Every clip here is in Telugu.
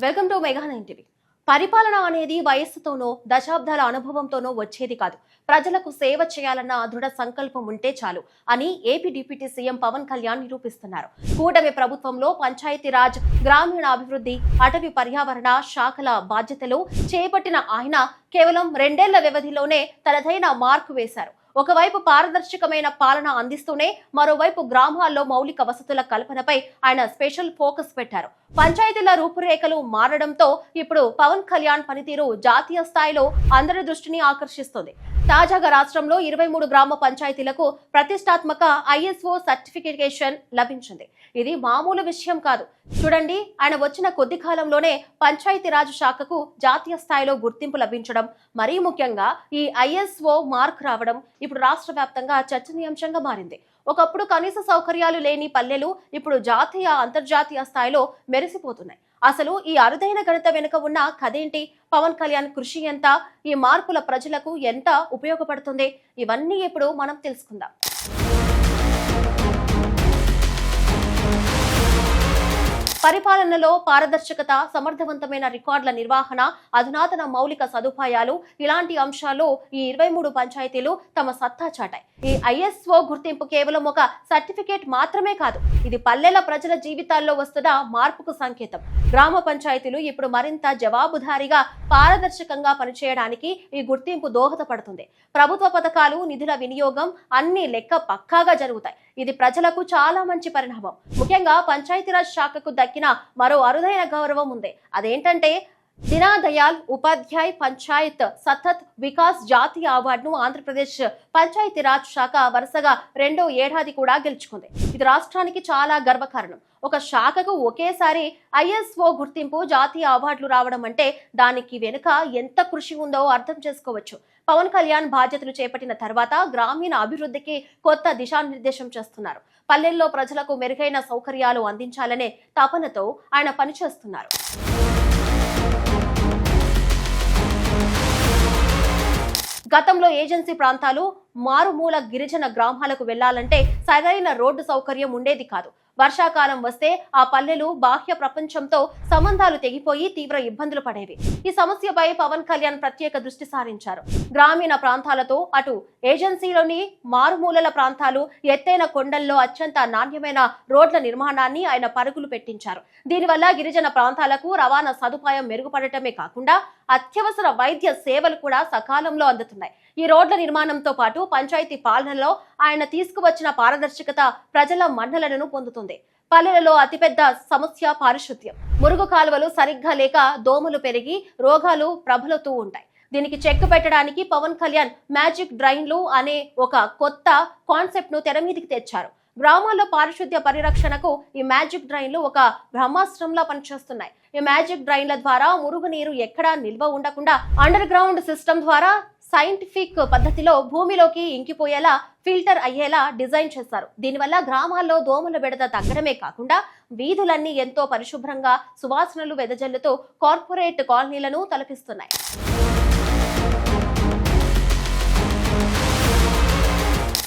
Welcome to mega 9 TV. పరిపాలన అనేది వయస్సుతోనో దశాబ్దాల అనుభవంతోనో వచ్చేది కాదు. ప్రజలకు సేవ చేయాలన్న దృఢ సంకల్పం ఉంటే చాలు అని AP deputy CM Pawan Kalyan నిరూపిస్తున్నారు. కూటమి ప్రభుత్వంలో పంచాయతీరాజ్, గ్రామీణాభివృద్ధి, అటవీ పర్యావరణ శాఖల బాధ్యతలు చేపట్టిన ఆయన కేవలం 2 ఏళ్ల వ్యవధిలోనే తనదైన మార్కు వేశారు. ఒకవైపు పారదర్శకమైన పాలన అందిస్తూనే మరోవైపు గ్రామాల్లో మౌలిక వసతుల కల్పనపై ఆయన స్పెషల్ ఫోకస్ పెట్టారు. పంచాయతీల రూపురేఖలు మారడంతో ఇప్పుడు పవన్ కళ్యాణ్ పనితీరు జాతీయ స్థాయిలో అందరి దృష్టిని ఆకర్షిస్తుంది. తాజాగా రాష్ట్రంలో 23 గ్రామ పంచాయతీలకు ప్రతిష్టాత్మక ఐఎస్ఓ సర్టిఫికేషన్ లభించింది. ఇది మామూలు విషయం కాదు. చూడండి, ఆయన వచ్చిన కొద్ది కాలంలోనే పంచాయతీరాజ్ శాఖకు జాతీయ స్థాయిలో గుర్తింపు లభించడం, మరీ ముఖ్యంగా ఈ ఐఎస్ఓ మార్క్ రావడం ఇప్పుడు రాష్ట్ర వ్యాప్తంగా చర్చనీయాంశంగా మారింది. ఒకప్పుడు కనీస సౌకర్యాలు లేని పల్లెలు ఇప్పుడు జాతీయ, అంతర్జాతీయ స్థాయిలో మెరిసిపోతున్నాయి. అసలు ఈ అరుదైన ఘనత వెనుక ఉన్న కథేంటి? పవన్ కళ్యాణ్ కృషి ఎంత? ఈ మార్పుల ప్రజలకు ఎంత ఉపయోగపడుతుంది? ఇవన్నీ ఇప్పుడు మనం తెలుసుకుందాం. పరిపాలనలో పారదర్శకత, సమర్థవంతమైన రికార్డుల నిర్వహణ, అధునాతన మౌలిక సదుపాయాలు, ఇలాంటి అంశాలు ఈ 23 పంచాయతీలు తమ సత్తా చాటాయి. ఈ ఐఎస్ఓ గుర్తింపు కేవలం ఒక సర్టిఫికేట్ మాత్రమే కాదు, ఇది పల్లెల ప్రజల జీవితాల్లో వస్తున్న మార్పుకు సంకేతం. గ్రామ పంచాయతీలు ఇప్పుడు మరింత జవాబుదారీగా, పారదర్శకంగా పనిచేయడానికి ఈ గుర్తింపు దోహదపడుతుంది. ప్రభుత్వ పథకాలు, నిధుల వినియోగం అన్ని లెక్క పక్కాగా జరుగుతాయి. ఇది ప్రజలకు చాలా మంచి పరిణామం. ముఖ్యంగా పంచాయతీరాజ్ శాఖకు దక్కిన మరో అరుదైన గౌరవం ఉంది. అదేంటంటే దీనదయాళ్ ఉపాధ్యాయ్ పంచాయత్ సతత్ వికాస్ జాతీయ అవార్డును ఆంధ్రప్రదేశ్ పంచాయతీరాజ్ శాఖ వరుసగా 2వ ఏడాది కూడా గెలుచుకుంది. ఇది రాష్ట్రానికి చాలా గర్వకారణం. ఒక శాఖకు ఒకేసారి ఐఎస్ఓ గుర్తింపు, జాతీయ అవార్డులు రావడం అంటే దానికి వెనుక ఎంత కృషి ఉందో అర్థం చేసుకోవచ్చు. పవన్ కళ్యాణ్ బాధ్యతలు చేపట్టిన తర్వాత గ్రామీణ అభివృద్ధికి కొత్త దిశానిర్దేశం చేస్తున్నారు. పల్లెల్లో ప్రజలకు మెరుగైన సౌకర్యాలు అందించాలనే తపనతో ఆయన పనిచేస్తున్నారు. గతంలో ఏజెన్సీ ప్రాంతాలు, మారుమూల గిరిజన గ్రామాలకు వెళ్లాలంటే సరైన రోడ్డు సౌకర్యం ఉండేది కాదు. వర్షాకాలం వస్తే ఆ పల్లెలు బాహ్య ప్రపంచంతో సంబంధాలు తెగిపోయి తీవ్ర ఇబ్బందులు పడేవి. ఈ సమస్యపై పవన్ కళ్యాణ్ ప్రత్యేక దృష్టి సారించారు. గ్రామీణ ప్రాంతాలతో అటు ఏజెన్సీలోని మారుమూలల ప్రాంతాలు, ఎత్తైన కొండల్లో అత్యంత నాణ్యమైన రోడ్ల నిర్మాణాన్ని ఆయన పరుగులు పెట్టించారు. దీనివల్ల గిరిజన ప్రాంతాలకు రవాణా సదుపాయం మెరుగుపడటమే కాకుండా అత్యవసర వైద్య సేవలు కూడా సకాలంలో అందుతున్నాయి. ఈ రోడ్ల నిర్మాణంతో పాటు పంచాయతీ పాలనలో ఆయన తీసుకువచ్చిన పారదర్శకత ప్రజల మన్ననలను పొందుతుంది. పల్లెలలో అతిపెద్ద సమస్య పారిశుద్ధ్యం. మురుగు కాలువలు సరిగ్గా లేక దోమలు పెరిగి రోగాలు ప్రబలుతూ ఉంటాయి. దీనికి చెక్ పెట్టడానికి పవన్ కళ్యాణ్ మ్యాజిక్ డ్రైన్లు అనే ఒక కొత్త కాన్సెప్ట్ ను తెర మీదికి తెచ్చారు. గ్రామాల్లో పారిశుద్ధ్య పరిరక్షణకు ఈ మ్యాజిక్ డ్రైన్లు ఒక బ్రహ్మాస్త్రంలా పనిచేస్తున్నాయి. ఈ మ్యాజిక్ డ్రైన్ల ద్వారా మురుగునీరు ఎక్కడా నిల్వ ఉండకుండా అండర్ గ్రౌండ్ సిస్టమ్ ద్వారా సైంటిఫిక్ పద్ధతిలో భూమిలోకి ఇంకిపోయేలా, ఫిల్టర్ అయ్యేలా డిజైన్ చేశారు. దీనివల్ల గ్రామాల్లో దోమల బెడద తగ్గడమే కాకుండా వీధులన్నీ ఎంతో పరిశుభ్రంగా, సువాసనలు వెదజల్లుతూ కార్పొరేట్ కాలనీలను తలపిస్తున్నాయి.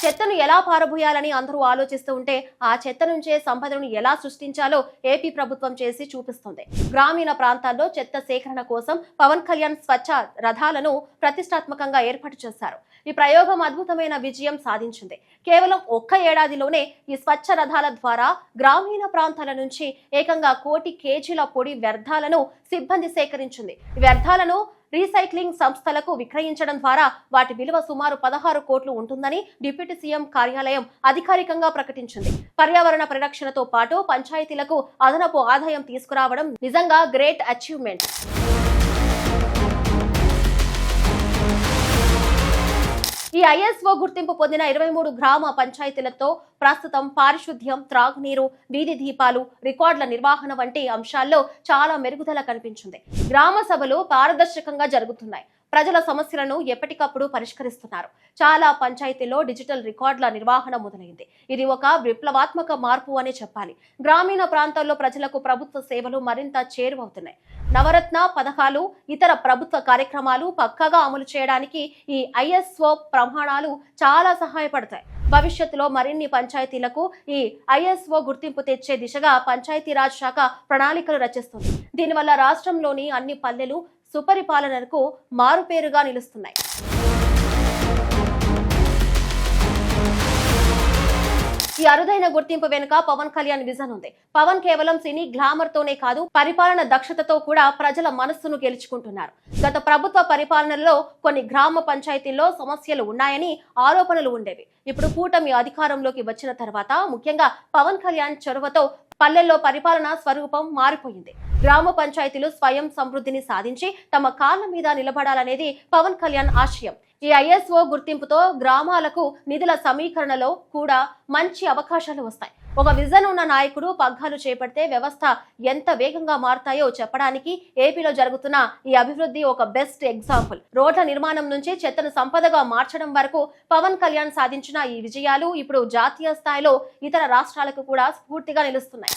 చెత్తను ఎలా పారబోయాలని అందరూ ఆలోచిస్తూ ఉంటే ఆ చెత్త నుంచే సంపదను ఎలా సృష్టించాలో ఏపీ ప్రభుత్వం చేసి చూపిస్తుంది. గ్రామీణ ప్రాంతాల్లో చెత్త సేకరణ కోసం పవన్ కళ్యాణ్ స్వచ్ఛ రథాలను ప్రతిష్టాత్మకంగా ఏర్పాటు చేశారు. ఈ ప్రయోగం అద్భుతమైన విజయం సాధించింది. కేవలం 1 ఏడాదిలోనే ఈ స్వచ్ఛ రథాల ద్వారా గ్రామీణ ప్రాంతాల నుంచి ఏకంగా 1 కోటి కేజీల పొడి వ్యర్థాలను సిబ్బంది సేకరించింది. ఈ వ్యర్థాలను రీసైక్లింగ్ సంస్థలకు విక్రయించడం ద్వారా వాటి విలువ సుమారు 16 కోట్లు ఉంటుందని డిప్యూటీ సీఎం కార్యాలయం అధికారికంగా ప్రకటించింది. పర్యావరణ పరిరక్షణతో పాటు పంచాయతీలకు అదనపు ఆదాయం తీసుకురావడం నిజంగా గ్రేట్ అచీవ్మెంట్. ఈ ఐఎస్ఓ గుర్తింపు పొందిన 23 గ్రామ పంచాయతీలతో ప్రస్తుతం పారిశుద్ధ్యం, త్రాగునీరు, వీధి దీపాలు, రికార్డుల నిర్వహణ వంటి అంశాల్లో చాలా మెరుగుదల కనిపించింది. గ్రామ సభలు పారదర్శకంగా జరుగుతున్నాయి. ప్రజల సమస్యలను ఎప్పటికప్పుడు పరిష్కరిస్తున్నారు. చాలా పంచాయతీల్లో డిజిటల్ రికార్డుల నిర్వహణ మొదలైంది. ఇది ఒక విప్లవాత్మక మార్పు అని చెప్పాలి. గ్రామీణ ప్రాంతాల్లో ప్రజలకు ప్రభుత్వ సేవలు మరింత చేరువవుతున్నాయి. నవరత్న పథకాలు, ఇతర ప్రభుత్వ కార్యక్రమాలు పక్కాగా అమలు చేయడానికి ఈ ఐఎస్ఓ ప్రమాణాలు చాలా సహాయపడతాయి. భవిష్యత్తులో మరిన్ని పంచాయతీలకు ఈ ఐఎస్ఓ గుర్తింపు తెచ్చే దిశగా పంచాయతీరాజ్ శాఖ ప్రణాళికలు రచిస్తుంది. దీనివల్ల రాష్ట్రంలోని అన్ని పల్లెలు సుపరిపాలనకు మారుపేరుగా నిలుస్తున్నాయి. ఈ అరుదైన గుర్తింపు వెనుక పవన్ కళ్యాణ్ విజన్ ఉంది. పవన్ కేవలం సినీ గ్లామర్ తోనే కాదు, పరిపాలన దక్షతతో కూడా ప్రజల మనస్సును గెలుచుకుంటున్నారు. గత ప్రభుత్వ పరిపాలనలో కొన్ని గ్రామ పంచాయతీల్లో సమస్యలు ఉన్నాయని ఆరోపణలు ఉండేవి. ఇప్పుడు కూటమి అధికారంలోకి వచ్చిన తర్వాత ముఖ్యంగా పవన్ కళ్యాణ్ చొరవతో పల్లెల్లో పరిపాలన స్వరూపం మారిపోయింది. గ్రామ పంచాయతీలు స్వయం సమృద్ధిని సాధించి తమ కాళ్ళ మీద నిలబడాలనేది పవన్ కళ్యాణ్ ఆశయం. ఈ ఐఎస్ఓ గుర్తింపుతో గ్రామాలకు నిధుల సమీకరణలో కూడా మంచి అవకాశాలు వస్తాయి. ఒక విజన్ ఉన్న నాయకుడు పగ్గాలు చేపడితే వ్యవస్థ ఎంత వేగంగా మారుతాయో చెప్పడానికి ఏపీలో జరుగుతున్న ఈ అభివృద్ధి ఒక బెస్ట్ ఎగ్జాంపుల్. రోడ్ల నిర్మాణం నుంచి చెత్తను సంపదగా మార్చడం వరకు పవన్ కళ్యాణ్ సాధించిన ఈ విజయాలు ఇప్పుడు జాతీయ స్థాయిలో ఇతర రాష్ట్రాలకు కూడా స్ఫూర్తిగా నిలుస్తున్నాయి.